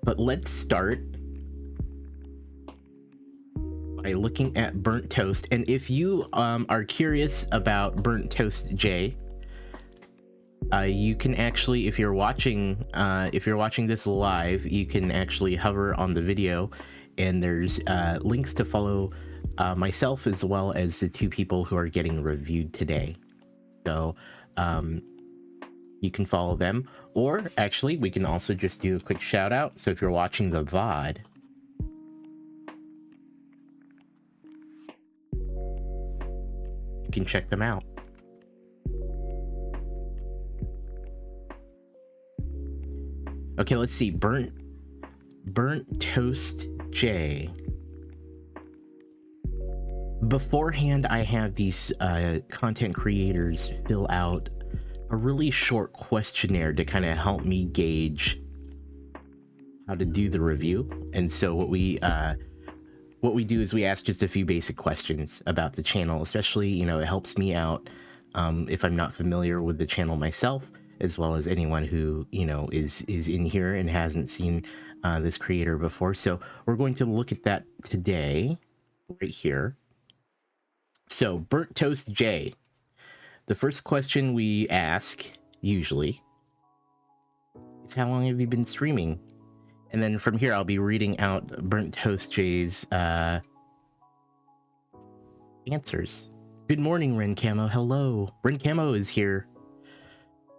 But let's start by looking at Burnt Toast. And if you are curious about BurntToasTJ, you can actually, if you're watching this live, you can actually hover on the video, and there's links to follow myself as well as the two people who are getting reviewed today. So you can follow them, or actually we can also just do a quick shout out. So if you're watching the VOD, you can check them out. Okay, let's see. BurntToasTJ. Beforehand, I have these content creators fill out a really short questionnaire to kind of help me gauge how to do the review. And so what we do is we ask just a few basic questions about the channel, especially, you know, it helps me out if I'm not familiar with the channel myself, as well as anyone who, you know, is in here and hasn't seen this creator before. So we're going to look at that today, right here. So BurntToasTJ, the first question we ask usually is, how long have you been streaming? And then from here, I'll be reading out BurntToasTJ's answers. Good morning, Ren Camo. Hello. Ren Camo is here,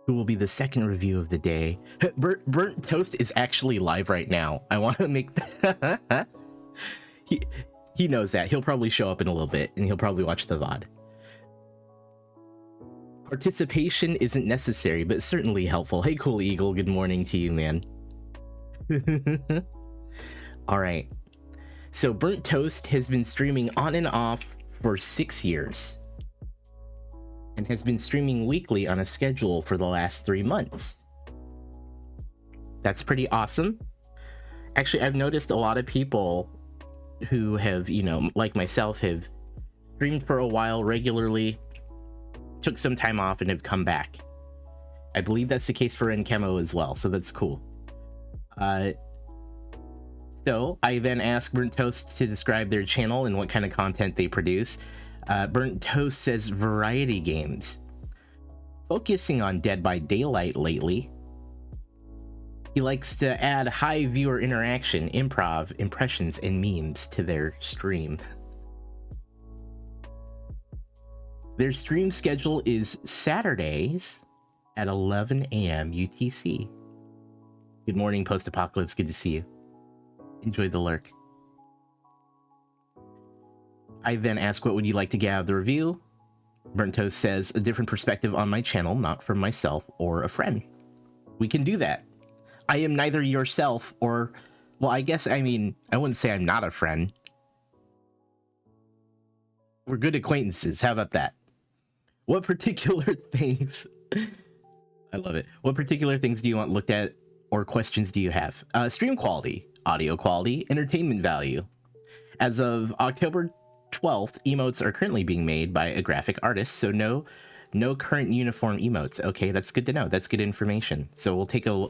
who will be the second review of the day. Burnt Toast is actually live right now. I want to make that. He knows that. He'll probably show up in a little bit, and he'll probably watch the VOD. Participation isn't necessary, but certainly helpful. Hey, Cool Eagle, good morning to you, man. All right. So Burnt Toast has been streaming on and off for 6 years, and has been streaming weekly on a schedule for the last 3 months. That's pretty awesome. Actually, I've noticed a lot of people who have, you know, like myself, have streamed for a while regularly, took some time off, and have come back. I believe that's the case for Encamo as well, so that's cool. So I then asked Burnt Toast to describe their channel and what kind of content they produce. Burnt Toast says variety games, focusing on Dead by Daylight lately. He likes to add high viewer interaction, improv, impressions, and memes to their stream. Their stream schedule is Saturdays at 11 a.m. UTC. Good morning, Post-Apocalypse. Good to see you. Enjoy the lurk. I then ask, what would you like to get out of the review? Burnt Toast says, a different perspective on my channel, not from myself or a friend. We can do that. I am neither yourself or, well, I guess, I mean, I wouldn't say I'm not a friend. We're good acquaintances. How about that? What particular things, I love it. What particular things do you want looked at, or questions do you have? Stream quality, audio quality, entertainment value. As of October 12th, emotes are currently being made by a graphic artist, so no current uniform emotes. Okay, that's good to know. That's good information. So we'll take a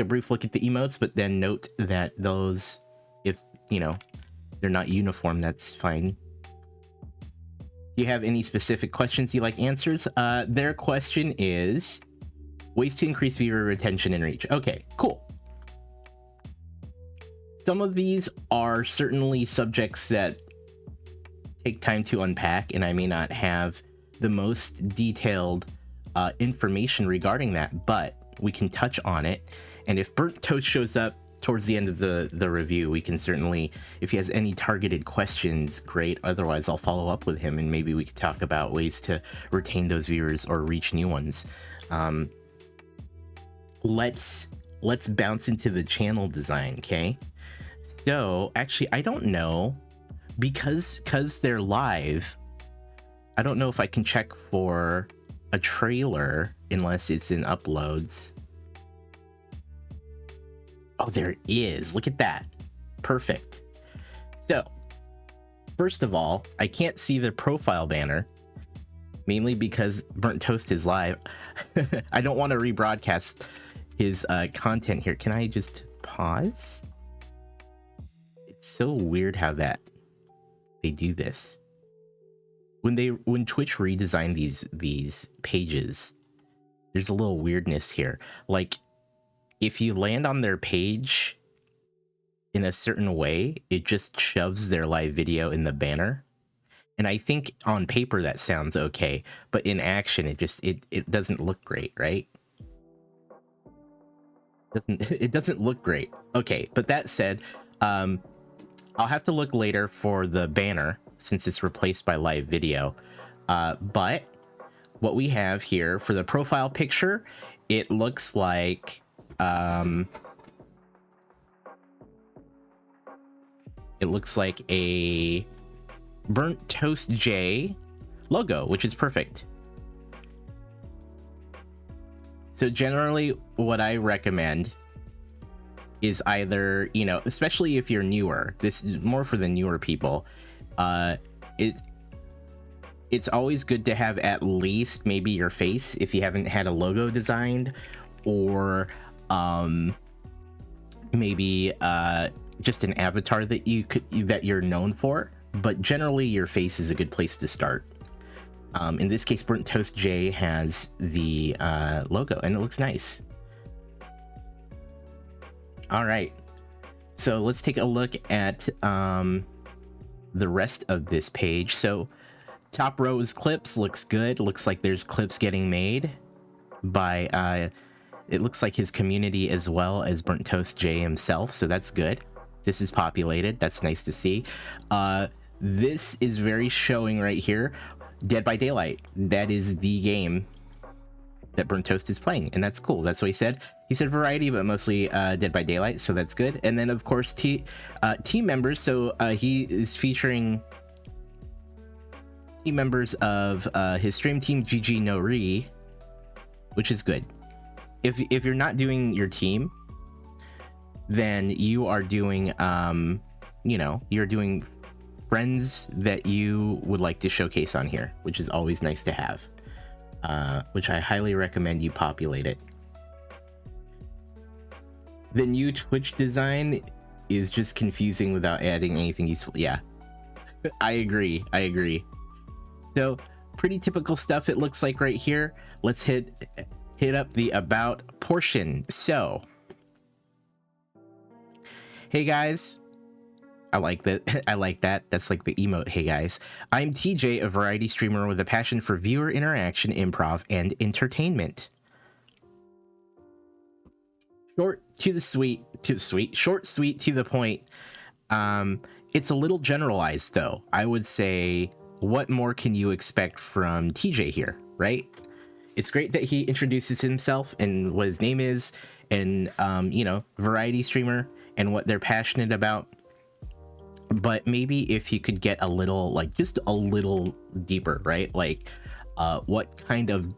brief look at the emotes, but then note that those, if you know, they're not uniform, that's fine. Do you have any specific questions you like answers? Their question is ways to increase viewer retention and reach. Okay, cool. Some of these are certainly subjects that take time to unpack, and I may not have the most detailed information regarding that, but we can touch on it. And if Burnt Toast shows up towards the end of the review, we can certainly, if he has any targeted questions, great. Otherwise, I'll follow up with him, and maybe we could talk about ways to retain those viewers or reach new ones. Let's bounce into the channel design, okay? So actually, I don't know, because they're live, I don't know if I can check for a trailer unless it's in uploads. Oh, there is. Look at that. Perfect. So, first of all, I can't see the profile banner, mainly because Burnt Toast is live. I don't want to rebroadcast his content here. Can I just pause? It's so weird how that they do this. When Twitch redesigned these pages, there's a little weirdness here. Like, if you land on their page in a certain way, it just shoves their live video in the banner. And I think on paper that sounds okay, but in action it doesn't look great, right? It doesn't look great. Okay, but that said, I'll have to look later for the banner since it's replaced by live video. But what we have here for the profile picture, it looks like a BurntToasTJ logo, which is perfect. So generally what I recommend is either, you know, especially if you're newer, this is more for the newer people, it's always good to have at least maybe your face if you haven't had a logo designed, or maybe just an avatar that you're known for. But generally your face is a good place to start. In this case, BurntToasTJ has the logo and it looks nice. All right, so let's take a look at the rest of this page. So top row is clips, looks good. Looks like there's clips getting made by it looks like his community as well as BurntToasTJ himself, so that's good. This is populated, that's nice to see. This is very showing right here. Dead by Daylight, that is the game that BurntToast is playing, and that's cool. That's what he said. He said variety, but mostly Dead by Daylight, so that's good. And then of course team members, so he is featuring team members of his stream team GG Nori, which is good. If you're not doing your team, then you are doing you know, you're doing friends that you would like to showcase on here, which is always nice to have, which I highly recommend you populate it. The new Twitch design is just confusing without adding anything useful. Yeah, I agree. So pretty typical stuff it looks like right here. Let's hit up the about portion. So hey guys, I like that. I like that. That's like the emote. Hey guys, I'm TJ, a variety streamer with a passion for viewer interaction, improv, and entertainment. Short, sweet, to the point. It's a little generalized though. I would say, what more can you expect from TJ here, right? It's great that he introduces himself and what his name is, and you know, variety streamer and what they're passionate about. But maybe if you could get a little, like, just a little deeper, right? Like, what kind of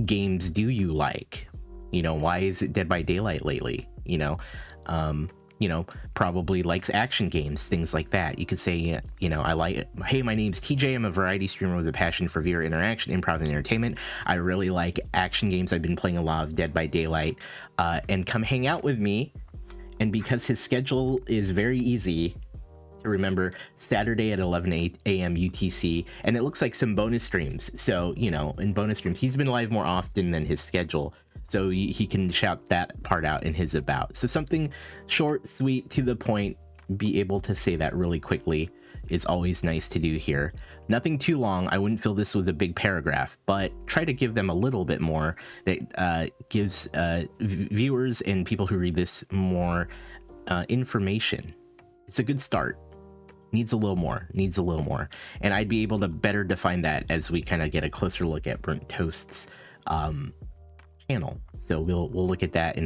games do you like? You know, why is it Dead by Daylight lately? You know, probably likes action games, things like that. You could say, you know, hey, my name's TJ. I'm a variety streamer with a passion for viewer interaction, improv, and entertainment. I really like action games. I've been playing a lot of Dead by Daylight, and come hang out with me. And because his schedule is very easy to remember, Saturday at 11 a.m. UTC, and it looks like some bonus streams. So, you know, in bonus streams, he's been live more often than his schedule, so he can shout that part out in his about. So something short, sweet, to the point, be able to say that really quickly is always nice to do here. Nothing too long. I wouldn't fill this with a big paragraph, but try to give them a little bit more that gives viewers and people who read this more information. It's a good start. Needs a little more, and I'd be able to better define that as we kind of get a closer look at BurntToast's channel. So we'll look at that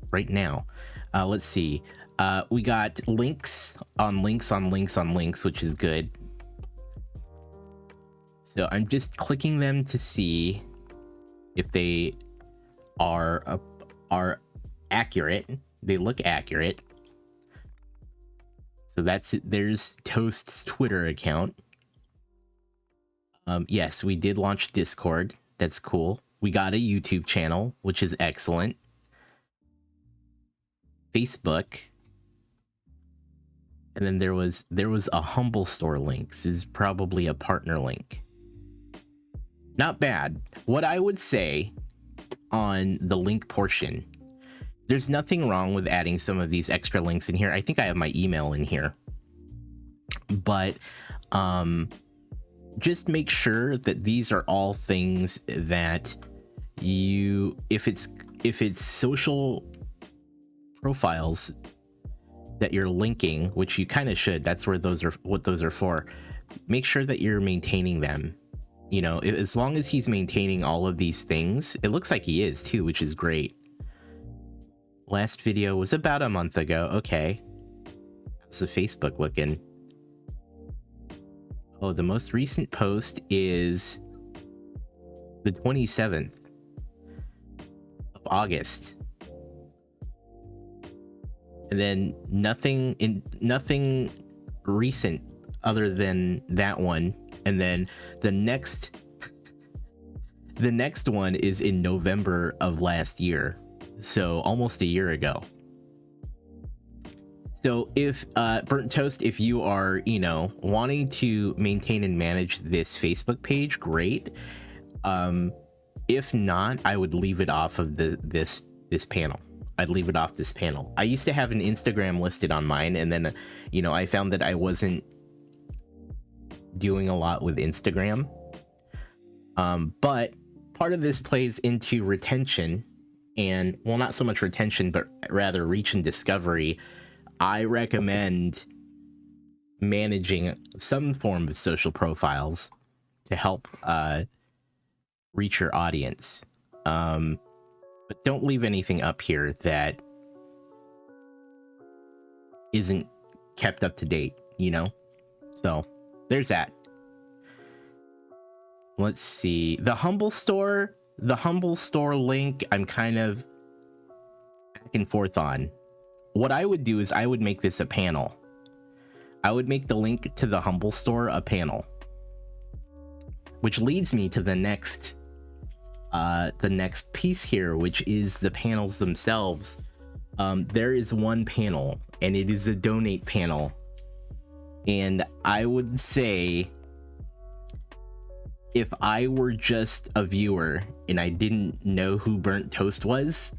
right now. Let's see. We got links on links on links on links, which is good. So I'm just clicking them to see if they are accurate. They look accurate. So there's Toast's Twitter account. Yes, we did launch Discord. That's cool. We got a YouTube channel, which is excellent. Facebook, and then there was a Humble Store link. This is probably a partner link. Not bad. What I would say on the link portion, there's nothing wrong with adding some of these extra links in here. I think I have my email in here, but just make sure that these are all things that you, if it's social profiles that you're linking, which you kind of should, that's where what those are for. Make sure that you're maintaining them. You know, as long as he's maintaining all of these things, it looks like he is too, which is great. Last video was about a month ago. Okay. How's the Facebook looking? Oh, the most recent post is the 27th of August. And then nothing recent other than that one. And then the next one is in November of last year. So almost a year ago. So if Burnt Toast, if you are, you know, wanting to maintain and manage this Facebook page, great. If not, I would leave it off of this panel. I'd leave it off this panel. I used to have an Instagram listed on mine, and then, you know, I found that I wasn't doing a lot with Instagram. But part of this plays into retention, and, well, not so much retention, but rather reach and discovery. I recommend managing some form of social profiles to help reach your audience. But don't leave anything up here that isn't kept up to date, you know? So there's that. Let's see. The Humble Store link, I'm kind of back and forth on. What I would do is I would make this a panel. I would make the link to the Humble Store a panel, which leads me to the next piece here, which is the panels themselves. There is one panel, and it is a donate panel. And I would say, if I were just a viewer and I didn't know who Burnt Toast was,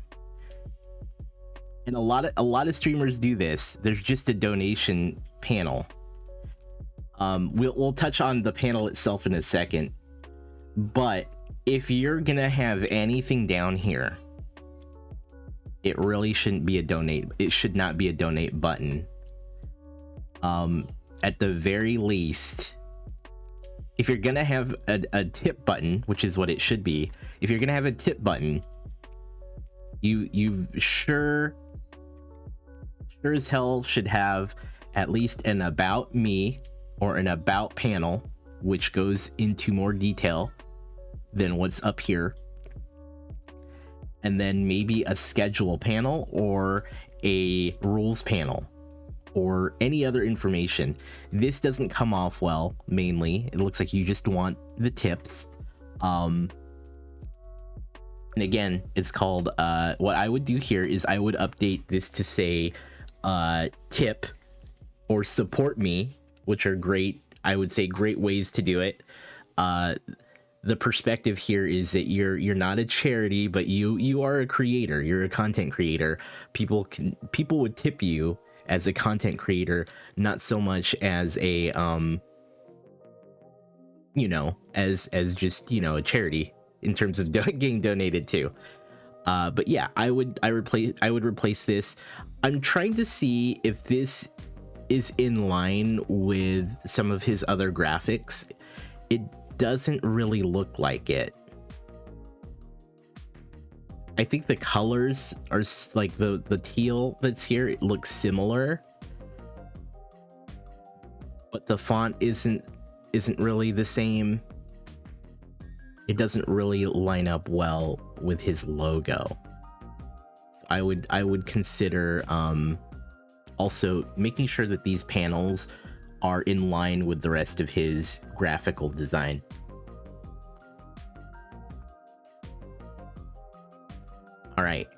and a lot of streamers do this, there's just a donation panel. We'll touch on the panel itself in a second, but if you're gonna have anything down here, it really shouldn't be a donate. It should not be a donate button. At the very least, if you're gonna have a tip button, which is what it should be, if you're gonna have a tip button, you sure as hell should have at least an about me or an about panel, which goes into more detail than what's up here, and then maybe a schedule panel or a rules panel or any other information. This doesn't come off well. Mainly it looks like you just want the tips, and again, it's called what I would do here is I would update this to say tip or support me, which are great, I would say, great ways to do it. The perspective here is that you're not a charity, but you are a creator. You're a content creator. People would tip you as a content creator, not so much as a you know, as just, you know, a charity in terms of getting donated to. But yeah, I would replace this. I'm trying to see if this is in line with some of his other graphics. It doesn't really look like it. I think the colors are like the teal that's here, it looks similar, but the font isn't really the same. It doesn't really line up well with his logo. I would consider also making sure that these panels are in line with the rest of his graphical design. All right.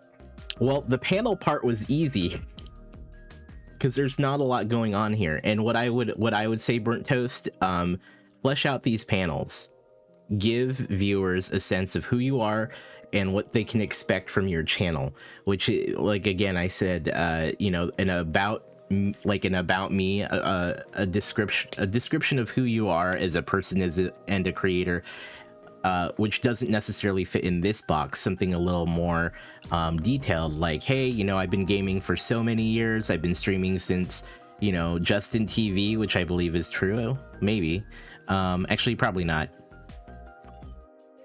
Well, the panel part was easy. because there's not a lot going on here. And what I would say, Burnt Toast, flesh out these panels, give viewers a sense of who you are and what they can expect from your channel, which, like, again, I said, you know, an about me, a description of who you are as a person and a creator, which doesn't necessarily fit in this box. Something a little more detailed, like, hey, you know, I've been gaming for so many years. I've been streaming since, you know, Justin TV, which I believe is true. Maybe. Actually, probably not.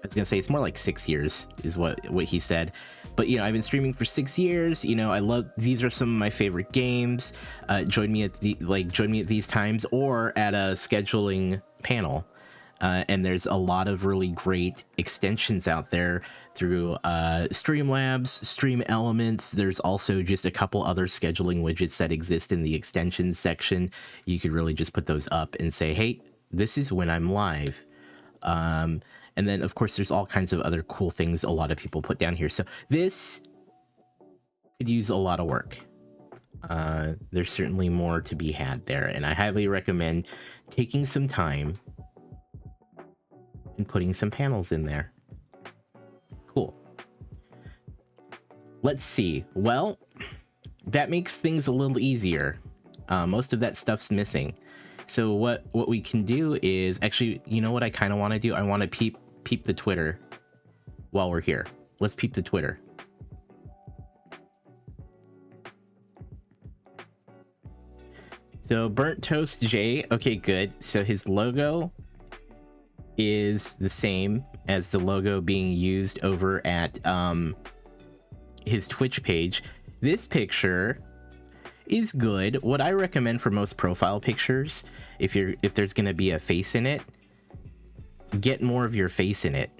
I was gonna say it's more like 6 years is what he said. But, you know, I've been streaming for 6 years. You know, I love, these are some of my favorite games. Join me at these times or at a scheduling panel. And there's a lot of really great extensions out there through Streamlabs, Stream Elements. There's also just a couple other scheduling widgets that exist in the extensions section. You could really just put those up and say, hey, this is when I'm live. And then, of course, there's all kinds of other cool things a lot of people put down here. So this could use a lot of work. There's certainly more to be had there. And I highly recommend taking some time and putting some panels in there. Cool. Let's see. Well, that makes things a little easier. Most of that stuff's missing. So what we can do is, actually, you know what I kind of want to do? I want to peep the Twitter while we're here. Let's peep the Twitter. So BurntToasTJ, okay, good. So his logo is the same as the logo being used over at his Twitch page. This picture is good. What I recommend for most profile pictures, if there's gonna be a face in it, get more of your face in it,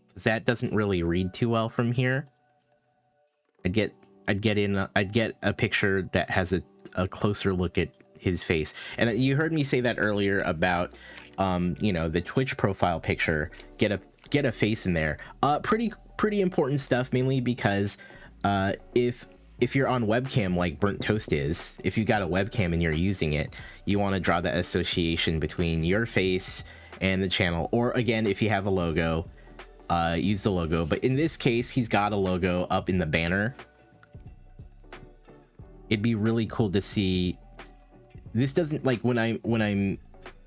because that doesn't really read too well from here. I'd get a picture that has a closer look at his face. And you heard me say that earlier about you know, the Twitch profile picture, get a face in there. Pretty important stuff, mainly because if you're on webcam like Burnt Toast is, if you got a webcam and you're using it, you want to draw that association between your face and the channel. Or again, if you have a logo, use the logo. But in this case, he's got a logo up in the banner. It'd be really cool to see. This doesn't, like, when I'm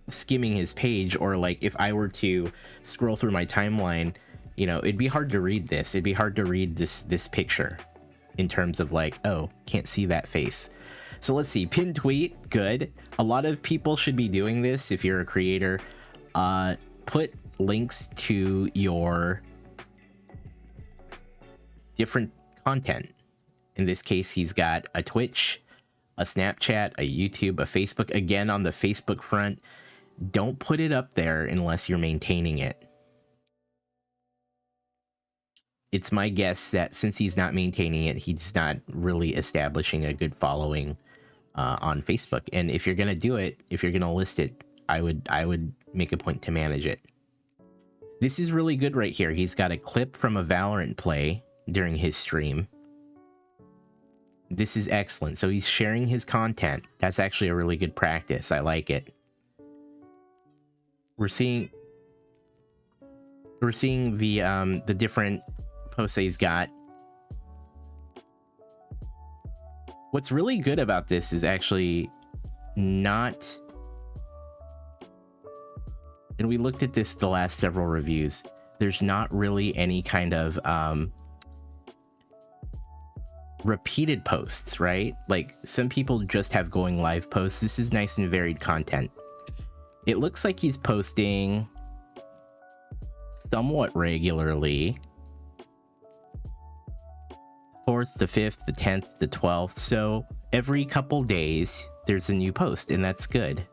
skimming his page, or like if I were to scroll through my timeline, you know, it'd be hard to read this. It'd be hard to read this picture in terms of like, oh, can't see that face. So let's see, pinned tweet, good. A lot of people should be doing this if you're a creator. Put links to your different content. In this case, he's got a Twitch, a Snapchat, a YouTube, a Facebook. Again, on the Facebook front, don't put it up there unless you're maintaining it. It's my guess that since he's not maintaining it, he's not really establishing a good following on Facebook. And if you're gonna do it, if you're gonna list it, I would make a point to manage it. This is really good right here. He's got a clip from a Valorant play during his stream. This is excellent. So he's sharing his content. That's actually a really good practice. I like it. We're seeing the different posts that he's got. What's really good about this is actually not, and we looked at this the last several reviews, there's not really any kind of repeated posts, right? Like, some people just have going live posts. This is nice and varied content. It looks like he's posting somewhat regularly. 4th, the 5th, the 10th, the 12th. So every couple days there's a new post, and that's good.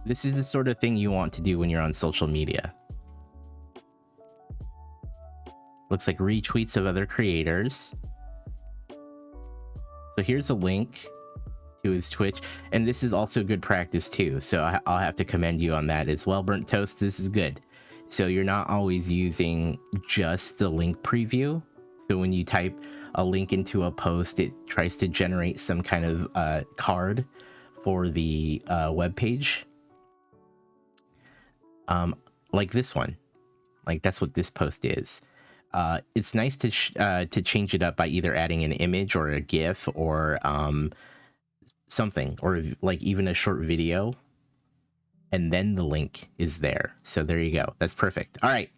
This is the sort of thing you want to do when you're on social media. Looks like retweets of other creators. So here's a link to his Twitch, and this is also good practice too. So I'll have to commend you on that as well, Burnt Toast. This is good. So you're not always using just the link preview. So when you type a link into a post, it tries to generate some kind of card for the web page. Like this one. Like that's what this post is. It's nice to change it up by either adding an image or a GIF or something, or like even a short video, and then the link is there. So there you go. That's perfect. All right.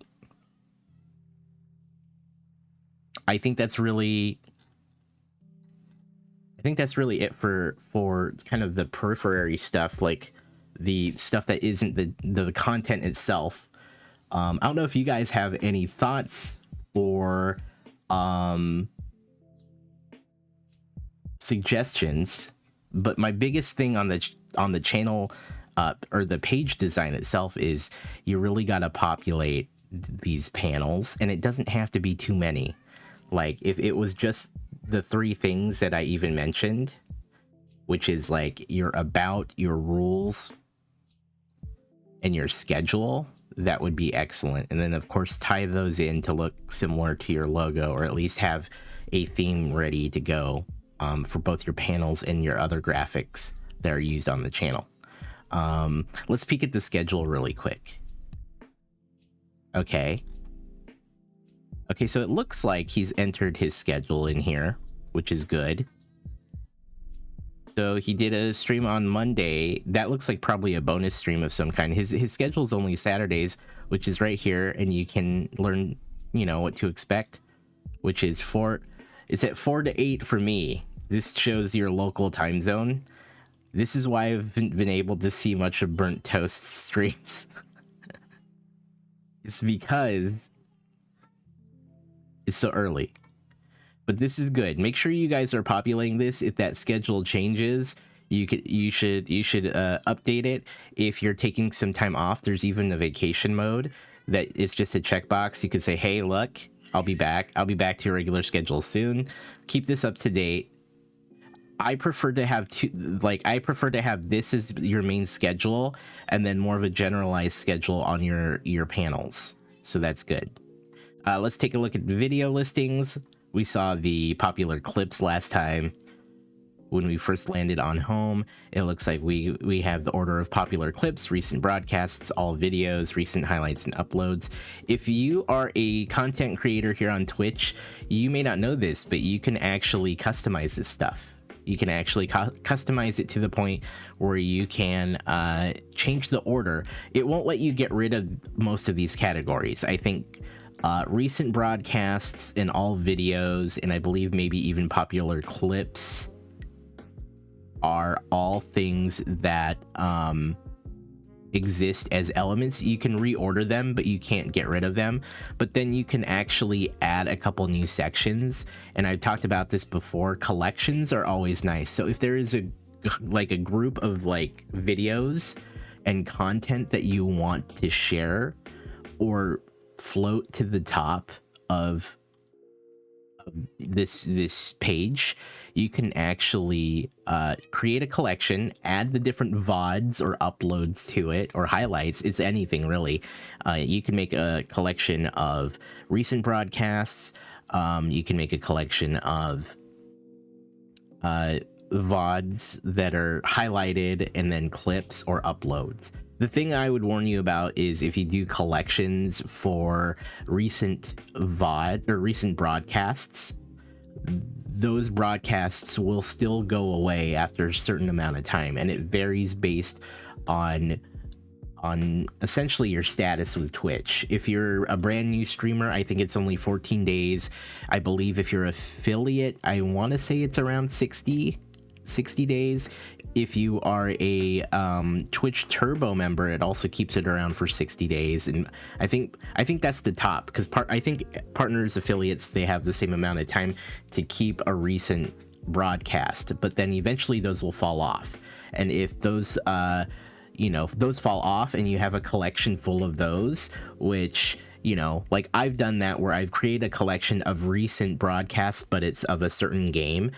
I think that's really it for kind of the periphery stuff, like the stuff that isn't the content itself. I don't know if you guys have any thoughts or suggestions, but my biggest thing on the channel or the page design itself is you really got to populate these panels, and it doesn't have to be too many. Like if it was just the 3 things that I even mentioned, which is like your about, your rules, and your schedule, that would be excellent. And then of course tie those in to look similar to your logo, or at least have a theme ready to go for both your panels and your other graphics that are used on the channel. Let's peek at the schedule really quick. Okay, so it looks like he's entered his schedule in here, which is good. So he did a stream on Monday. That looks like probably a bonus stream of some kind. His schedule is only Saturdays, which is right here, and you can learn, what to expect, which is it's at 4 to 8 for me. This shows your local time zone. This is why I've been able to see much of Burnt Toast streams. It's because it's so early. But this is good. Make sure you guys are populating this. If that schedule changes, you should update it. If you're taking some time off, there's even a vacation mode that it's just a checkbox. You could say, hey, look, I'll be back to your regular schedule soon. Keep this up to date. I prefer to have this as your main schedule, and then more of a generalized schedule on your panels. So that's good. Let's take a look at the video listings. We saw the popular clips last time when we first landed on home. It looks like we have the order of popular clips, recent broadcasts, all videos, recent highlights and uploads. If you are a content creator here on Twitch, you may not know this, but you can actually customize this stuff. You can actually customize it to the point where you can change the order. It won't let you get rid of most of these categories. I think recent broadcasts and all videos, and I believe maybe even popular clips, are all things that exist as elements. You can reorder them, but you can't get rid of them. But then you can actually add a couple new sections, and I've talked about this before. Collections are always nice. So if there is a group of videos and content that you want to share or float to the top of this page, you can actually create a collection, add the different VODs or uploads to it, or highlights. It's anything really. You can make a collection of recent broadcasts. You can make a collection of VODs that are highlighted, and then clips or uploads. The thing I would warn you about is if you do collections for recent VOD or recent broadcasts, those broadcasts will still go away after a certain amount of time, and it varies based on essentially your status with Twitch. If you're a brand new streamer, I think it's only 14 days. I believe if you're affiliate, I want to say it's around 60 days. If you are a Twitch Turbo member, it also keeps it around for 60 days. And I think that's the top, because I think partners, affiliates, they have the same amount of time to keep a recent broadcast, but then eventually those will fall off. And if those if those fall off and you have a collection full of those, which like I've done that, where I've created a collection of recent broadcasts, but it's of a certain game.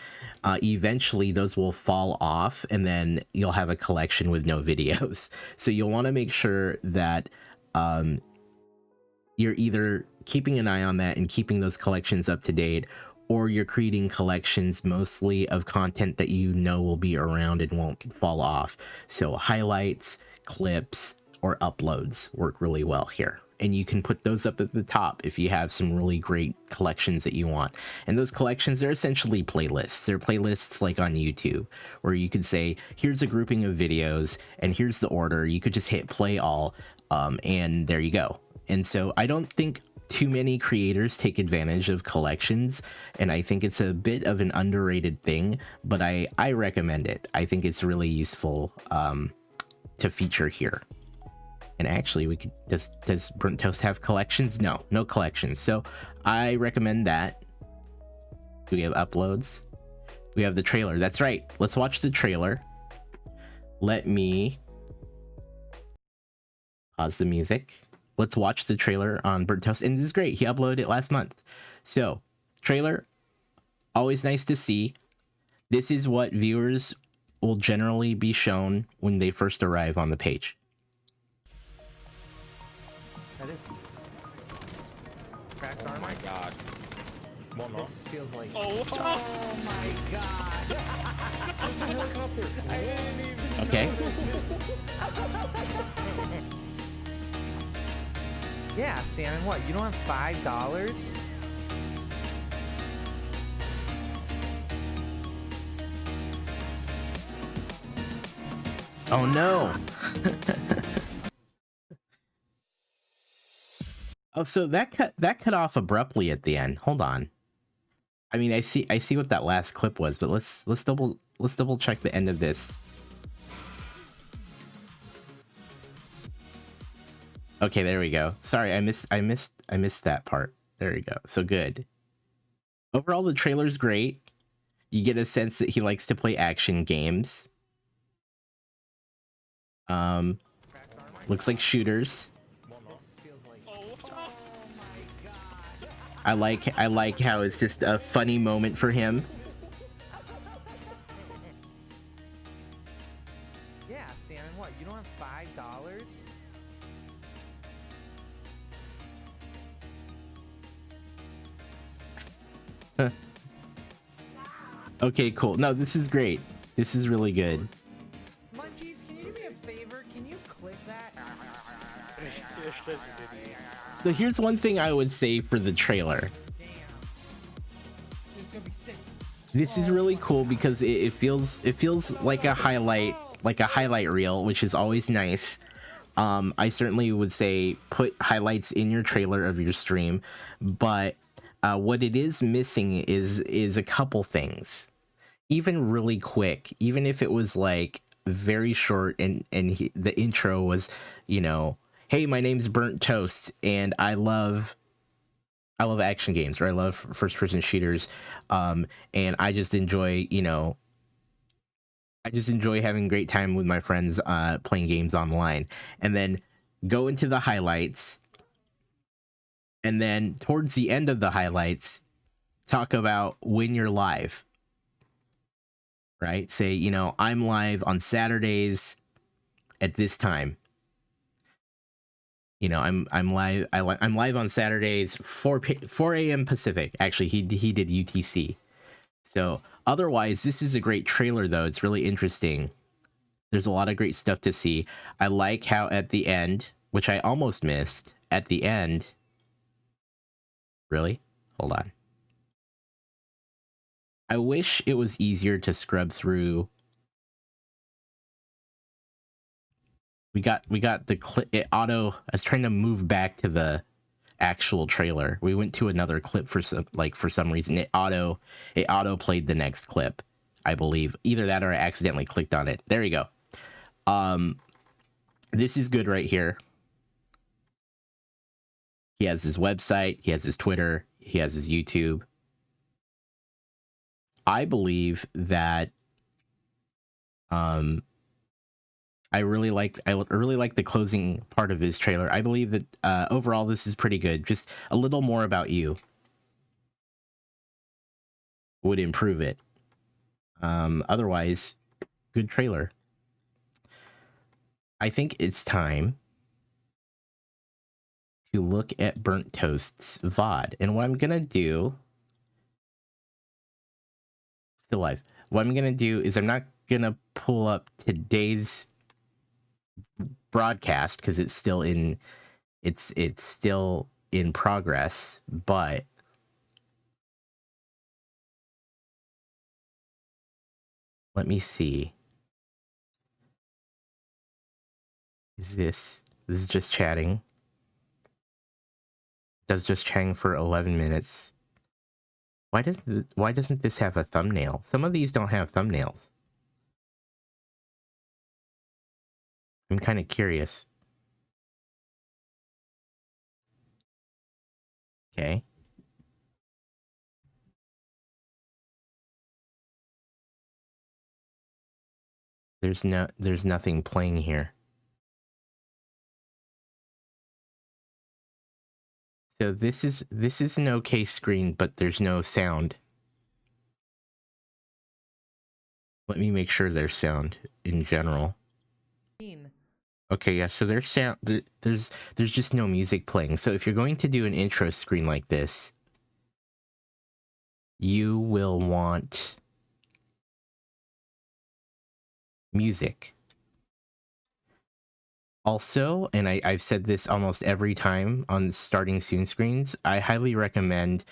Eventually those will fall off, and then you'll have a collection with no videos. So you'll want to make sure that you're either keeping an eye on that and keeping those collections up to date, or you're creating collections mostly of content that you know will be around and won't fall off. So highlights, clips, or uploads work really well here. And you can put those up at the top if you have some really great collections that you want. And those collections are essentially playlists. They're playlists like on YouTube, where you could say, here's a grouping of videos and here's the order. You could just hit play all, and there you go. And so I don't think too many creators take advantage of collections, and I think it's a bit of an underrated thing, but I recommend it. I think it's really useful to feature here. And actually, we could does Burnt Toast have collections? No collections. So I recommend that. Do we have uploads? We have the trailer. That's right. Let's watch the trailer. Let me pause the music. Let's watch the trailer on Burnt Toast. And this is great. He uploaded it last month. So, trailer, always nice to see. This is what viewers will generally be shown when they first arrive on the page. That is. Cracked Oh my god. Well, no. This feels like. Oh, my god. helicopter. I didn't even. Okay. Yeah, Sam, what? You don't have $5? Oh no. Oh, so that cut off abruptly at the end. Hold on. I mean, I see what that last clip was, but let's double check the end of this. Okay, there we go. Sorry, I missed that part. There we go. So good. Overall, the trailer's great. You get a sense that he likes to play action games. Looks like shooters. I like how it's just a funny moment for him. Yeah, Sam, what? You don't have $5? Okay, cool. No, this is great. This is really good. Munchies, can you do me a favor? Can you click that? So here's one thing I would say for the trailer. Damn. This is gonna be sick. This is really cool because it feels like a highlight reel, which is always nice. I certainly would say put highlights in your trailer of your stream, but what it is missing is a couple things. Even really quick, even if it was like very short and the intro was, you know, hey, my name's Burnt Toast and I love action games, or I love first-person shooters, and I just enjoy, having a great time with my friends playing games online. And then go into the highlights, and then towards the end of the highlights, talk about when you're live. Right? Say, I'm live on Saturdays at this time. I'm live. I'm live on Saturdays 4 a.m. Pacific. Actually, he did UTC. So otherwise, this is a great trailer, though. It's really interesting. There's a lot of great stuff to see. I like how at the end, which I almost missed, at the end. Really? Hold on. I wish it was easier to scrub through. We got the clip. It auto. I was trying to move back to the actual trailer. We went to another clip for some reason. It auto played the next clip. I believe either that or I accidentally clicked on it. There you go. This is good right here. He has his website. He has his Twitter. He has his YouTube. I believe that. I really like the closing part of his trailer. I believe that overall this is pretty good. Just a little more about you would improve it. Otherwise, good trailer. I think it's time to look at Burnt Toast's VOD. And what I'm gonna do Still live. What I'm gonna do is I'm not gonna pull up today's broadcast because it's still in progress, but let me see. This is just chatting. Does just chatting for 11 minutes. Why doesn't this have a thumbnail? Some of these don't have thumbnails. I'm kind of curious. Okay. There's nothing playing here. So this is an okay screen, but there's no sound. Let me make sure there's sound in general. Okay, yeah, so there's sound. There's just no music playing. So if you're going to do an intro screen like this, you will want music. Also, and I've said this almost every time on starting soon screens, I highly recommend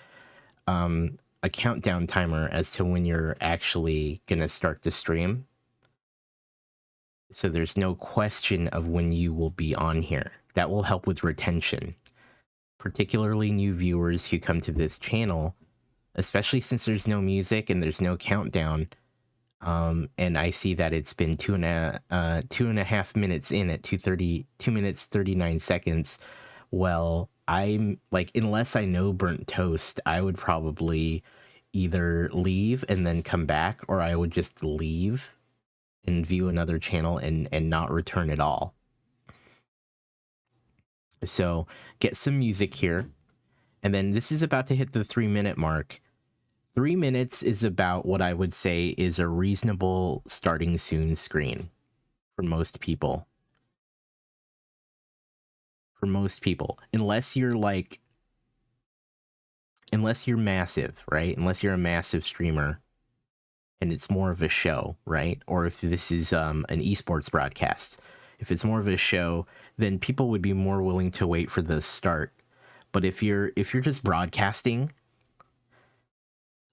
a countdown timer as to when you're actually gonna start the stream. So there's no question of when you will be on here. That will help with retention, particularly new viewers who come to this channel, especially since there's no music and there's no countdown. And I see that it's been 2.5 minutes in at 2 minutes 39 seconds. Well, I'm like, unless I know Burnt Toast, I would probably either leave and then come back, or I would just leave and view another channel and not return at all. So get some music here. And then this is about to hit the 3-minute mark. 3 minutes is about what I would say is a reasonable starting soon screen for most people. For most people, unless you're massive, right? Unless you're a massive streamer and it's more of a show, right? Or if this is an esports broadcast, if it's more of a show, then people would be more willing to wait for the start. But if you're just broadcasting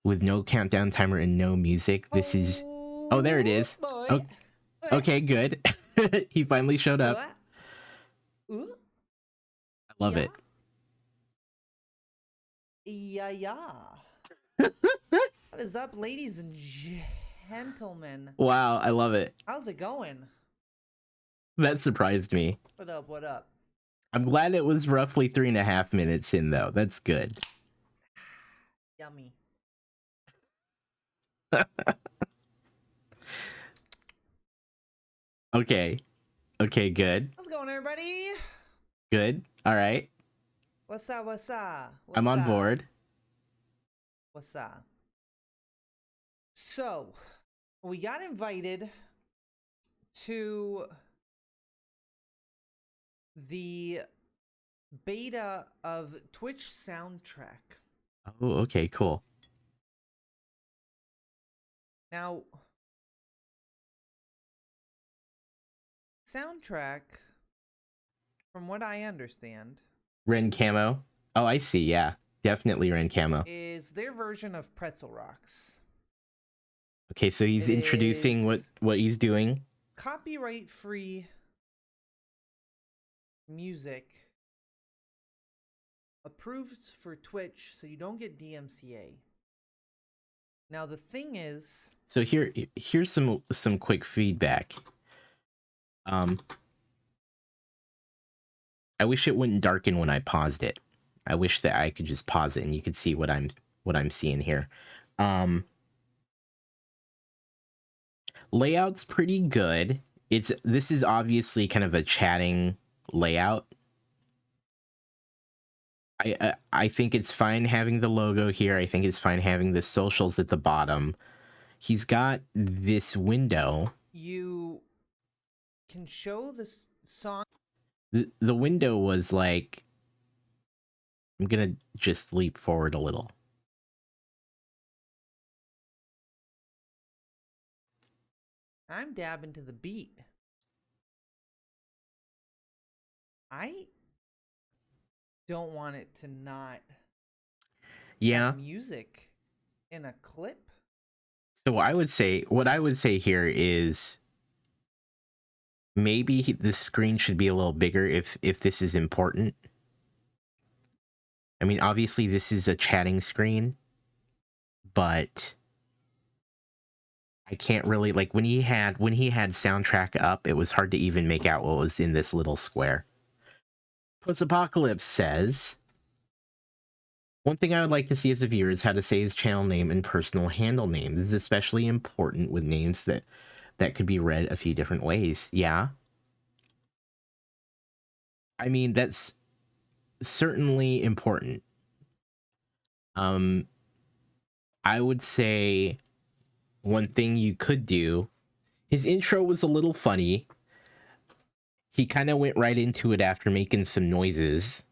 with no countdown timer and no music, this is... Oh, there it is. Oh, okay, good. He finally showed up. I love it. Yeah. What is up, ladies and gentlemen? Wow, I love it. How's it going? That surprised me. What up, what up? I'm glad it was roughly 3.5 minutes in, though. That's good. Yummy. Okay, good. How's it going, everybody? Good. All right. What's up, what's up? I'm on board. What's up? So, we got invited to the beta of Twitch Soundtrack. Oh, okay, cool. Now, Soundtrack, from what I understand, Ren Camo. Oh, I see. Yeah, definitely Ren Camo. is their version of Pretzel Rocks. Okay, so he's introducing what he's doing. Copyright-free music approved for Twitch, so you don't get DMCA. Now the thing is, So here's some quick feedback. I wish it wouldn't darken when I paused it. I wish that I could just pause it and you could see what I'm seeing here. Layout's pretty good. This is obviously kind of a chatting layout. I think it's fine having the logo here. I think it's fine having the socials at the bottom. He's got this window. you can show the song. The window was like... I'm gonna just leap forward a little. I'm dabbing to the beat. I don't want it to not Yeah. have music in a clip. So what I would say here is maybe the screen should be a little bigger if this is important. I mean, obviously this is a chatting screen, but I can't really, like, when he had soundtrack up, it was hard to even make out what was in this little square. Post-Apocalypse says, one thing I would like to see as a viewer is how to say his channel name and personal handle name. This is especially important with names that could be read a few different ways. Yeah. I mean, that's certainly important. I would say one thing you could do, his intro was a little funny. He kind of went right into it after making some noises.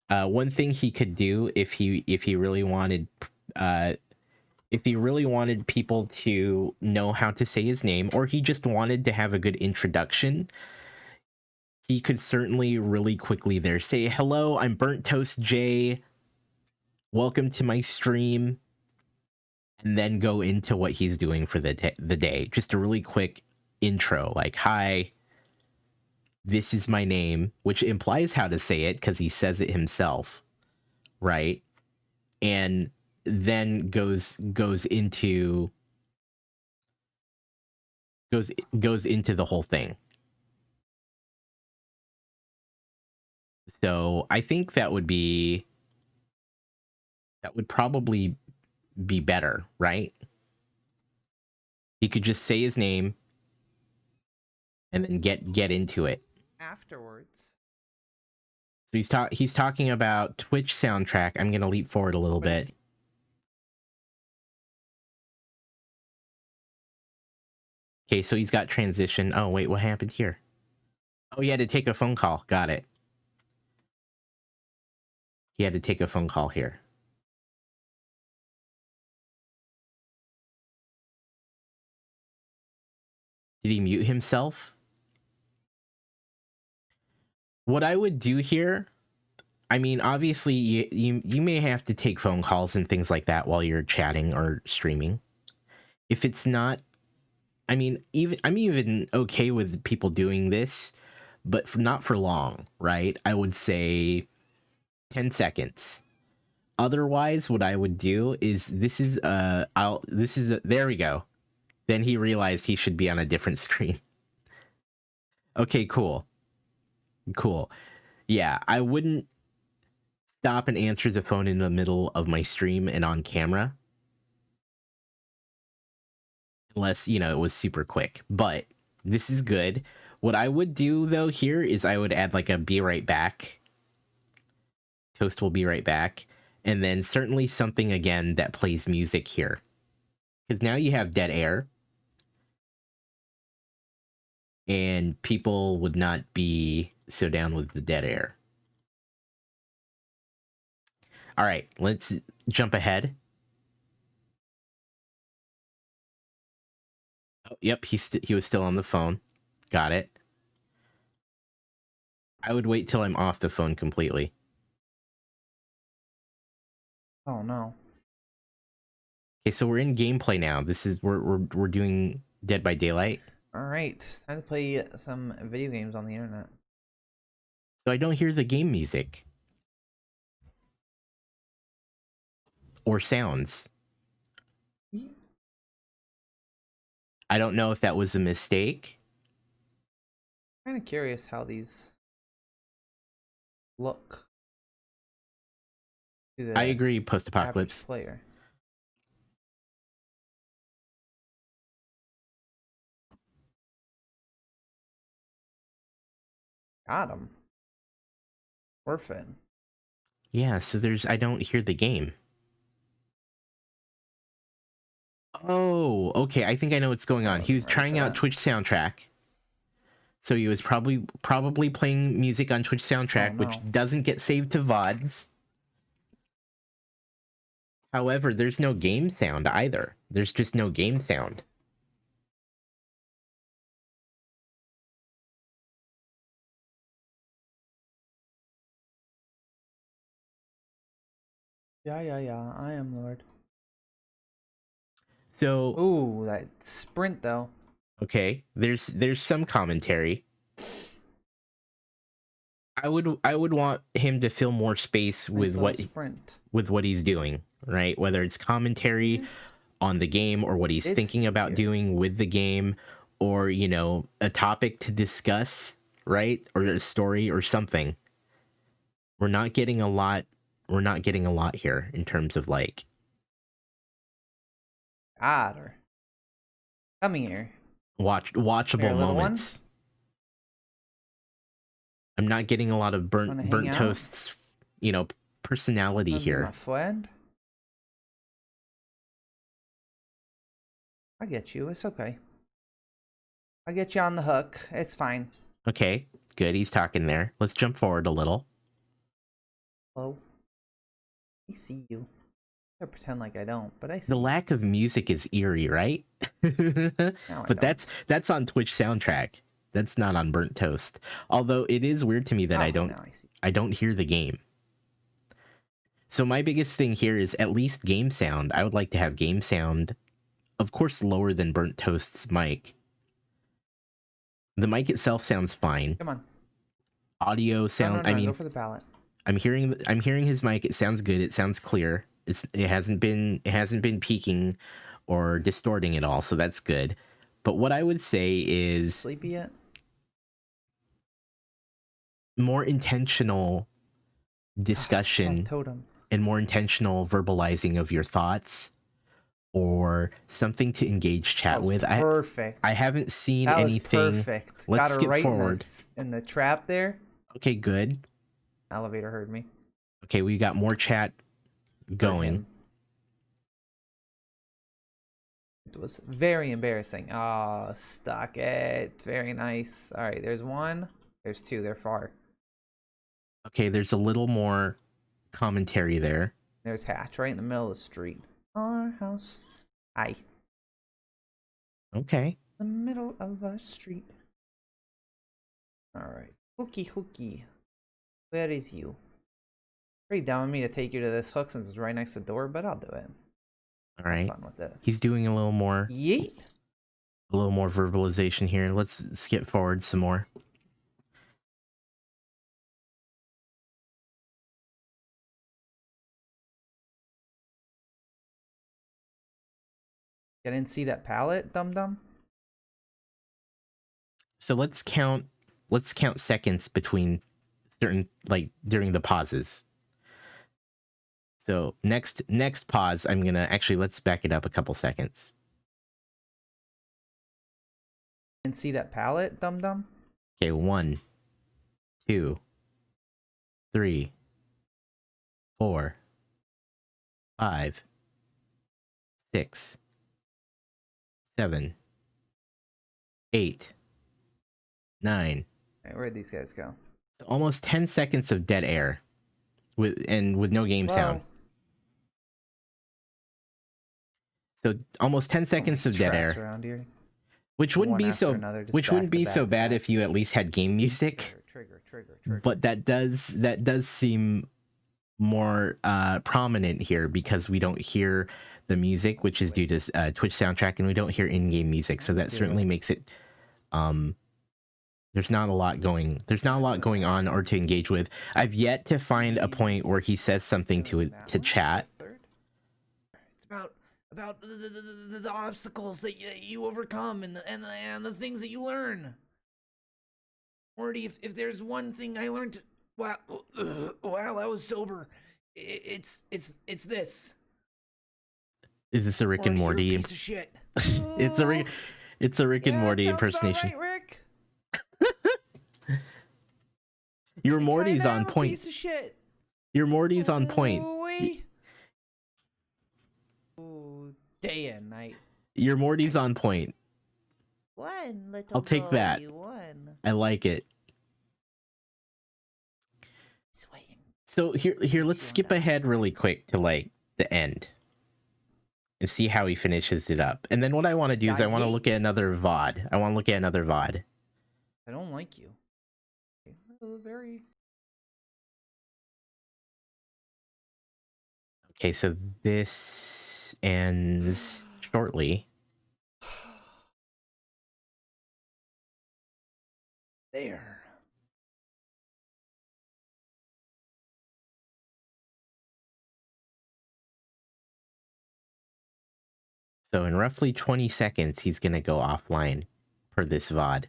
One thing he could do if he really wanted people to know how to say his name, or he just wanted to have a good introduction, he could certainly really quickly there say, "Hello, I'm BurntToasTJ. Welcome to my stream," and then go into what he's doing for the day. Just a really quick intro, like, "Hi, this is my name," which implies how to say it because he says it himself, right? And then goes into the whole thing. So I think that would probably be better, right? He could just say his name and then get into it. Afterwards. So he's talking about Twitch soundtrack. I'm gonna leap forward a little bit. Okay, so he's got transition. Oh wait, what happened here? Oh, he had to take a phone call. Got it. He had to take a phone call here. Did he mute himself? What I would do here, I mean, obviously you may have to take phone calls and things like that while you're chatting or streaming. If it's not, I mean, I'm even okay with people doing this, but not for long, right? I would say 10 seconds. Otherwise, what I would do is there we go. Then he realized he should be on a different screen. Okay, cool. Yeah, I wouldn't stop and answer the phone in the middle of my stream and on camera. Unless, it was super quick. But this is good. What I would do, though, here is I would add like a be right back. Toast will be right back. And then certainly something, again, that plays music here. Because now you have dead air. And people would not be so down with the dead air. All right, let's jump ahead. Oh, yep, he was still on the phone. Got it. I would wait till I'm off the phone completely. Oh no. Okay, so we're in gameplay now. This is we're doing Dead by Daylight. All right, time to play some video games on the internet. So I don't hear the game music or sounds. I don't know if that was a mistake. Kind of curious how these look. I agree, Post-Apocalypse. Player. Got him. Orphan. Yeah, so I don't hear the game. Oh, okay, I think I know what's going on. He was trying out Twitch soundtrack. So he was probably playing music on Twitch soundtrack, which doesn't get saved to VODs. However, there's no game sound either. There's just no game sound. Yeah, I am Lord. So Ooh, that sprint though. okay, there's some commentary. I would want him to fill more space Nice little sprint. with what he's doing, right? Whether it's commentary on the game or what he's It's thinking about easier. doing with the game, or a topic to discuss, right? Or a story or something. We're not getting a lot. We're not getting a lot here in terms of like Otter. Come here. watchable Here, little one. moments. I'm not getting a lot of Wanna hang burnt out? toast's, personality Wanna be here. my friend? I get you. It's okay. I get you on the hook. It's fine. Okay, good. He's talking there. Let's jump forward a little. Hello. I see you. I pretend like I don't, but I see. The lack of music is eerie, right? But that's on Twitch soundtrack. That's not on Burnt Toast. Although it is weird to me that I don't hear the game. So my biggest thing here is at least game sound. I would like to have game sound, of course, lower than Burnt Toast's mic. The mic itself sounds fine. Come on. Audio sound. No, I mean, go for the palette. I'm hearing his mic. It sounds good. It sounds clear. It hasn't been peaking or distorting at all, so that's good. But what I would say is Sleepy yet? more intentional discussion Totem. and more intentional verbalizing of your thoughts or something to engage chat with. Perfect. I haven't seen that anything. Was perfect. Let's Got her skip right forward. in the trap there. Okay, good. Elevator heard me. Okay, we got more chat going. It was very embarrassing. Oh, stuck it. Very nice. All right, there's one. There's two. They're far. Okay, there's a little more commentary there. There's Hatch right in the middle of the street. Our house. Hi. Okay. The middle of a street. All right. Hooky. Where is you? Pretty dumb of me to take you to this hook since it's right next to the door, but I'll do it. All right. Have fun with it. He's doing a little more. Yeet. A little more verbalization here. Let's skip forward some more. I didn't see that palette, dum-dum. So let's count seconds between certain, like, during the pauses. So next pause, I'm gonna actually, let's back it up a couple seconds. Didn't see that palette, dum-dum. Okay, 1, 2, 3, 4, 5, 6, 7, 8, 9. Right, where'd these guys go? So almost 10 seconds of dead air with no game sound. So almost 10 seconds of dead air. Around here. Which wouldn't be so bad if you at least had game music. Trigger. But that does seem more prominent here because we don't hear the music, which is due to Twitch soundtrack, and we don't hear in-game music. So that certainly makes it there's not a lot going on or to engage with. I've yet to find a point where he says something to chat. It's about the obstacles that you overcome and the things that you learn. Morty, if there's one thing I learned while I was sober, it's this. Is this a Rick and Morty? You're a piece of shit. It's a Rick and Morty impersonation. Right, Rick. Your Morty's on point. Piece of shit. Your Morty's on point. Day and night. Your Morty's on point. One little I'll take that. One. I like it. So here, let's skip ahead really quick to like the end and see how he finishes it up. And then what I want to do is I want to look at another VOD. I don't like you. Very. Okay, so this ends shortly. There. So in roughly 20 seconds, he's gonna go offline for this VOD.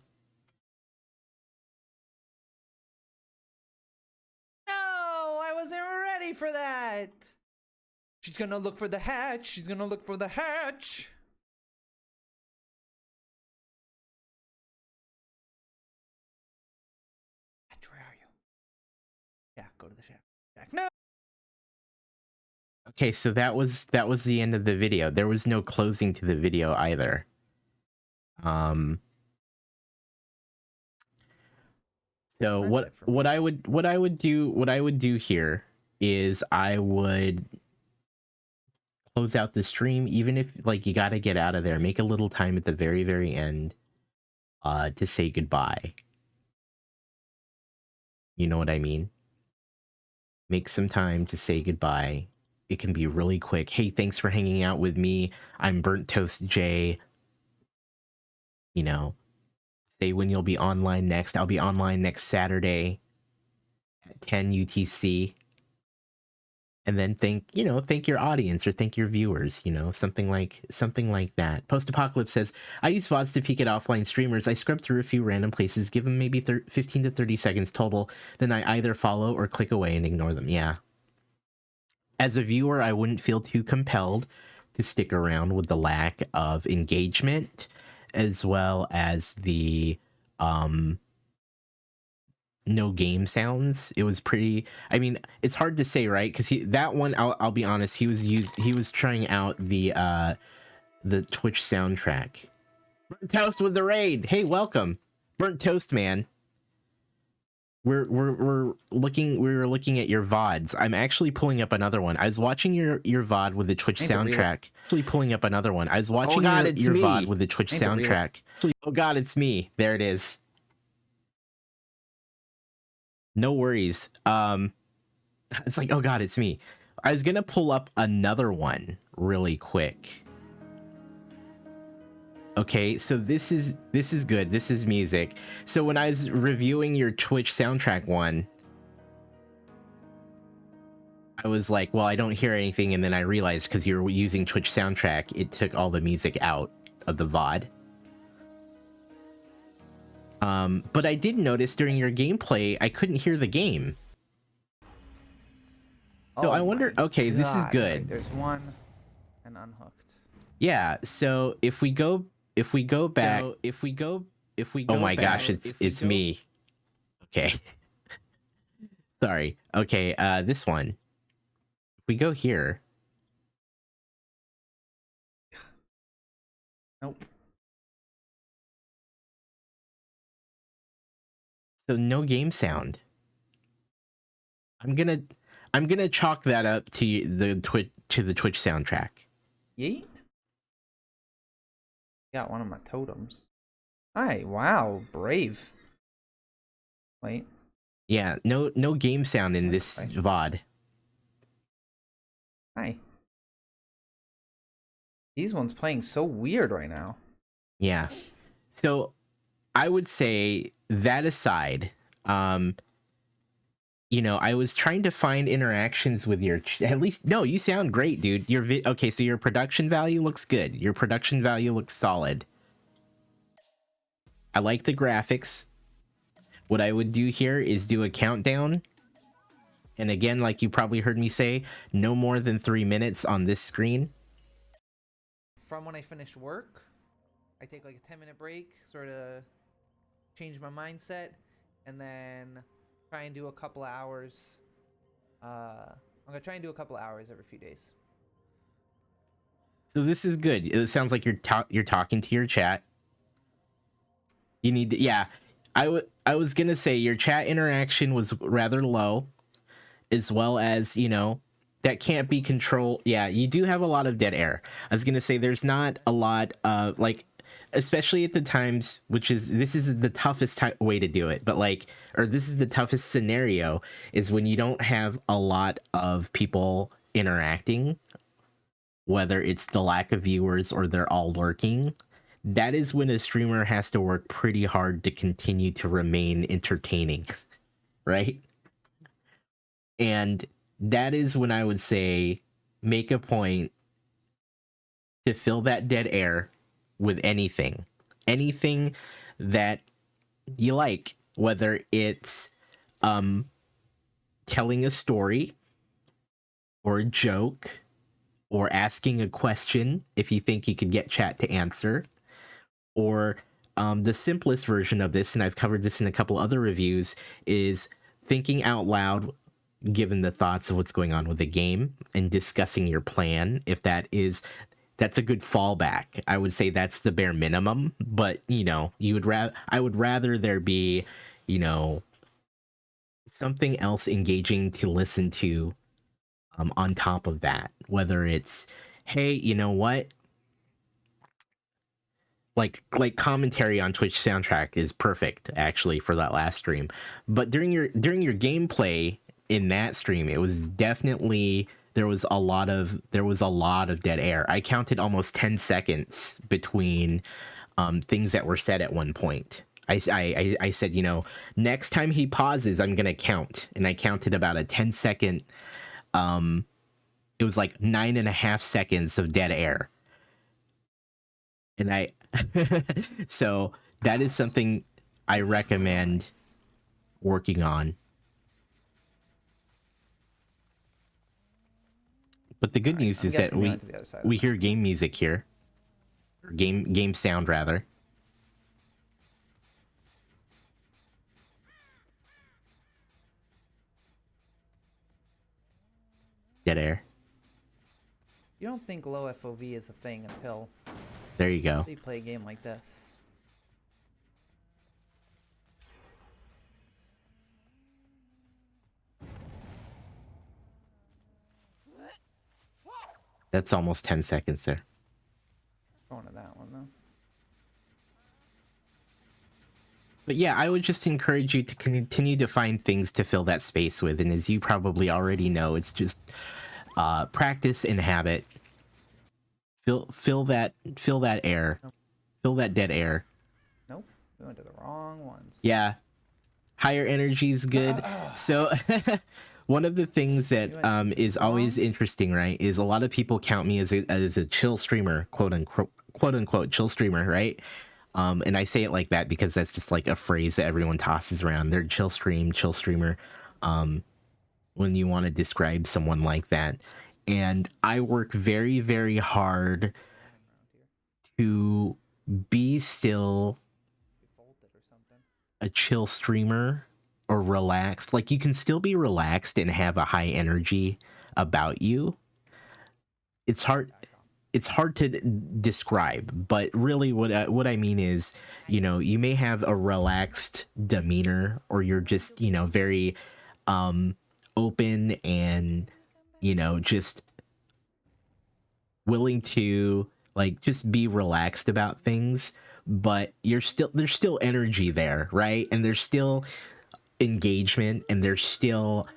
No, I wasn't ready for that. She's gonna look for the hatch. She's gonna look for the hatch. Hatch, where are you? Yeah, go to the shack. No. Okay, so that was the end of the video. There was no closing to the video either. So what I would do here is I would close out the stream, even if like you got to get out of there, make a little time at the very end to say goodbye. You know what I mean? Make some time to say goodbye. It can be really quick. Hey, thanks for hanging out with me. I'm BurntToasTJ. You know, say when you'll be online next. I'll be online next Saturday at 10 UTC. And then thank your audience or thank your viewers, something like that. Post-Apocalypse says, I use VODs to peek at offline streamers. I scrub through a few random places, give them maybe 15 to 30 seconds total. Then I either follow or click away and ignore them. Yeah. As a viewer, I wouldn't feel too compelled to stick around with the lack of engagement as well as the no game sounds. It was pretty, I mean, it's hard to say, right? Because that one, I'll be honest, he was trying out the Twitch soundtrack. Burnt Toast with the raid. Hey, welcome, Burnt Toast man. We were looking at your VODs. I'm actually pulling up another one. I was watching your VOD with the Twitch soundtrack. Actually pulling up another one. I was watching your VOD with the Twitch soundtrack. Oh God, it's me. There it is. No worries. It's like, oh God, it's me. I was gonna pull up another one really quick. Okay, so this is good. This is music. So when I was reviewing your Twitch soundtrack one, I was like, well, I don't hear anything, and then I realized because you're using Twitch soundtrack, it took all the music out of the VOD. But I did notice during your gameplay, I couldn't hear the game. So I wonder, okay, this is good. Right, there's one and unhooked. Yeah, so if we go back, oh my gosh, it's me. Okay. Sorry. Okay, this one. If we go here. Nope. So no game sound. I'm gonna chalk that up to the Twitch soundtrack. Yeet. Got one of my totems. Hi, wow, brave. Wait. Yeah, no game sound in this VOD. Hi. These ones playing so weird right now. Yeah. So I would say that aside, I was trying to find interactions with your at least no, you sound great, dude. Okay, so your production value looks good. Your production value looks solid. I like the graphics. What I would do here is do a countdown. And again, like you probably heard me say, no more than 3 minutes on this screen. From when I finish work, I take like a 10-minute break, sort of change my mindset, and then try and do a couple of hours. I'm gonna try and do a couple of hours every few days. So this is good. It sounds like you're talking to your chat. You need to, yeah. I was gonna say your chat interaction was rather low, as well as that can't be controlled. Yeah, you do have a lot of dead air. I was gonna say there's not a lot of especially at the times, this is the toughest way to do it, but this is the toughest scenario is when you don't have a lot of people interacting, whether it's the lack of viewers or they're all lurking, that is when a streamer has to work pretty hard to continue to remain entertaining, right? And that is when I would say make a point to fill that dead air with anything that you like, whether it's telling a story or a joke or asking a question if you think you could get chat to answer, or the simplest version of this, and I've covered this in a couple other reviews, is thinking out loud given the thoughts of what's going on with the game and discussing your plan. If that's a good fallback. I would say that's the bare minimum, but I would rather there be, something else engaging to listen to on top of that, whether it's, hey, you know what? Like commentary on Twitch soundtrack is perfect actually for that last stream. But during your gameplay in that stream, it was definitely there was a lot of dead air. I counted almost 10 seconds between things that were said at one point. I said, next time he pauses, I'm gonna count, and I counted about a 10-second. It was like 9.5 seconds of dead air, and I so that is something I recommend working on. But the good news is that we hear game music here, or game sound rather. Dead air. You don't think low FOV is a thing until there you go. you play a game like this. That's almost 10 seconds there. Going to that one though. But yeah, I would just encourage you to continue to find things to fill that space with, and as you probably already know, it's just practice and habit. Fill that air. Nope. Fill that dead air. Nope, we went to the wrong ones. Yeah, higher energy is good. So one of the things that is always interesting, right, is a lot of people count me as a chill streamer, quote unquote chill streamer, right? And I say it like that because that's just like a phrase that everyone tosses around. They're chill streamer. When you want to describe someone like that. And I work very, very hard to be still a chill streamer or relaxed. Like, you can still be relaxed and have a high energy about you. It's hard to describe, but really what I mean is, you may have a relaxed demeanor, or you're just, very open and, just willing to just be relaxed about things, but there's still energy there, right? And there's still engagement, and there's still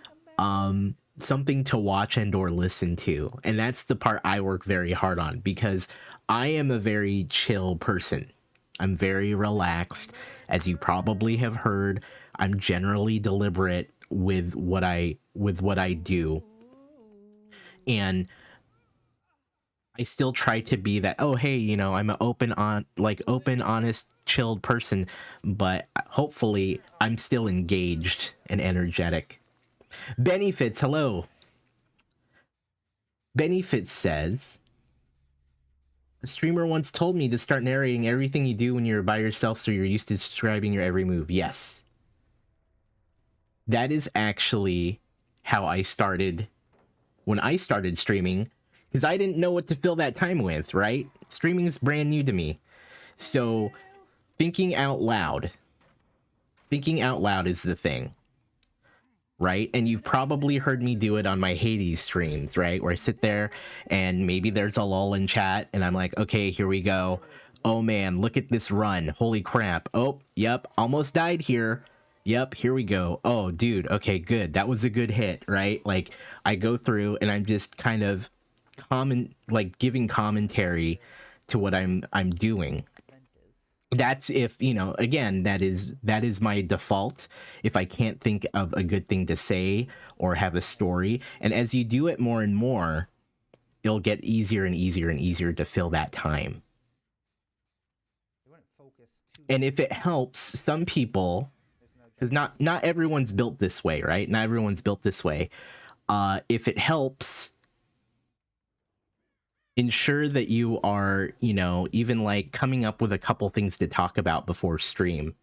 something to watch and or listen to. And that's the part I work very hard on, because I am a very chill person. I'm very relaxed. As you probably have heard, I'm generally deliberate with what I do. And I still try to be that, oh, hey, I'm an open, honest, chilled person, but hopefully I'm still engaged and energetic. Benefits, hello. Benefits says, a streamer once told me to start narrating everything you do when you're by yourself, so you're used to describing your every move. Yes. That is actually how I started when I started streaming, because I didn't know what to fill that time with, right? Streaming is brand new to me. So thinking out loud is the thing, right? And you've probably heard me do it on my Hades streams, right? Where I sit there and maybe there's a lull in chat and I'm like, okay, here we go. Oh man, look at this run. Holy crap. Oh, yep, almost died here. Yep, here we go. Oh, dude, okay, good. That was a good hit, right? Like, I go through and I'm just kind of giving commentary to what I'm doing. That's if, you know, again, that is my default if I can't think of a good thing to say or have a story. And as you do it more and more, it'll get easier and easier and easier to fill that time. And if it helps, some people, because not everyone's built this way, right? Not everyone's built this way. If it helps, ensure that you are, you know, even like coming up with a couple things to talk about before stream.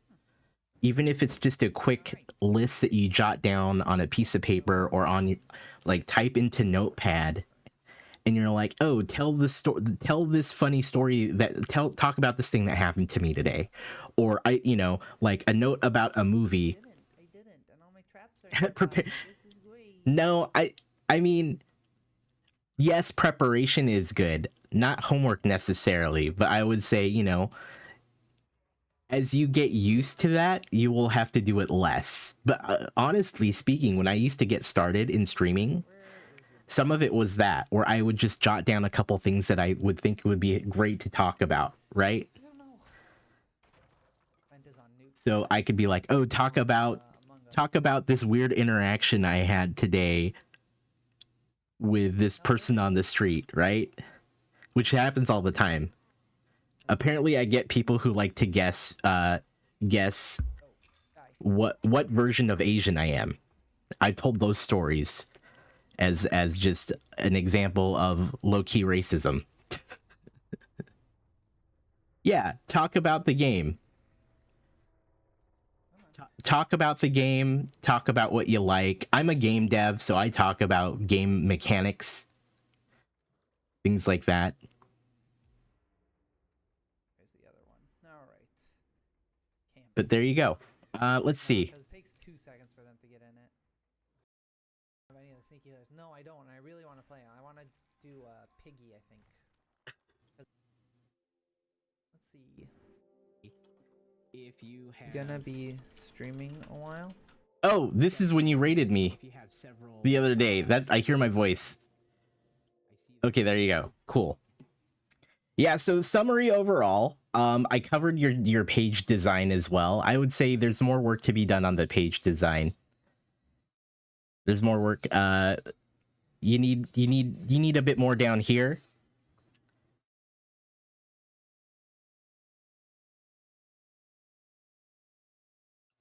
Even if it's just a quick list that you jot down on a piece of paper or on, like, type into Notepad, and you're like, oh, tell this funny story talk about this thing that happened to me today, or you know, like a note about a movie. I didn't, and all my traps are Prepare. This is great. No, I mean, yes, preparation is good, not homework necessarily, but I would say, you know, as you get used to that, you will have to do it less. But honestly speaking, when I used to get started in streaming, some of it was that, where I would just jot down a couple things that I would think would be great to talk about, right? I don't know. So I could be like, oh, talk about this weird interaction I had today with this person on the street, right? Which happens all the time. Apparently I get people who like to guess what version of Asian I am. I told those stories as just an example of low-key racism. Yeah, talk about the game. Talk about the game, talk about what you like. I'm a game dev, so I talk about game mechanics, things like that. There's the other one. All right. But there you go. Let's see. Because it takes 2 seconds for them to get in it. Have any of the sneaky hitters? No, I don't. I really want to play. I want to do Piggy, I think. Let's see. If you have... Gonna be streaming a while? Oh, this is when you rated me the other day. I hear my voice. Okay, there you go. Cool. Yeah, so summary overall, I covered your page design as well. I would say there's more work to be done on the page design. There's more work. You need a bit more down here.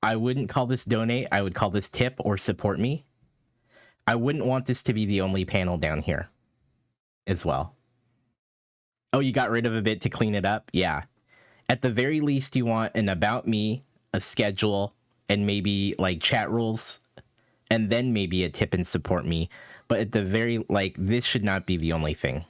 I wouldn't call this donate. I would call this tip or support me. I wouldn't want this to be the only panel down here as well. Oh, you got rid of a bit to clean it up? Yeah. At the very least, you want an about me, a schedule, and maybe like chat rules, and then maybe a tip and support me. But at the very, like, this should not be the only thing.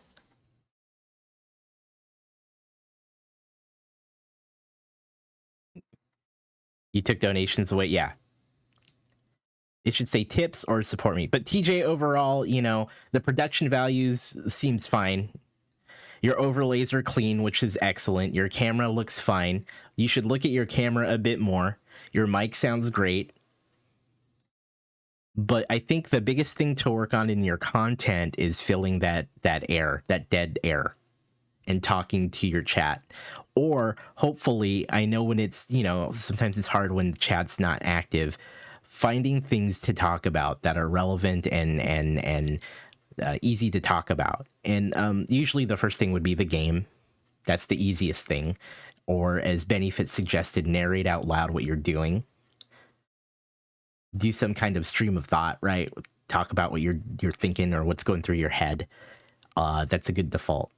You took donations away? Yeah. It should say tips or support me. But TJ, overall, you know, the production values seems fine. Your overlays are clean, which is excellent. Your camera looks fine. You should look at your camera a bit more. Your mic sounds great. But I think the biggest thing to work on in your content is filling that air, that dead air, and talking to your chat. Or hopefully, I know when it's, you know, sometimes it's hard when the chat's not active, finding things to talk about that are relevant and easy to talk about. And usually the first thing would be the game. That's the easiest thing. Or as Benefit suggested, narrate out loud what you're doing. Do some kind of stream of thought, right? Talk about what you're thinking or what's going through your head. That's a good default.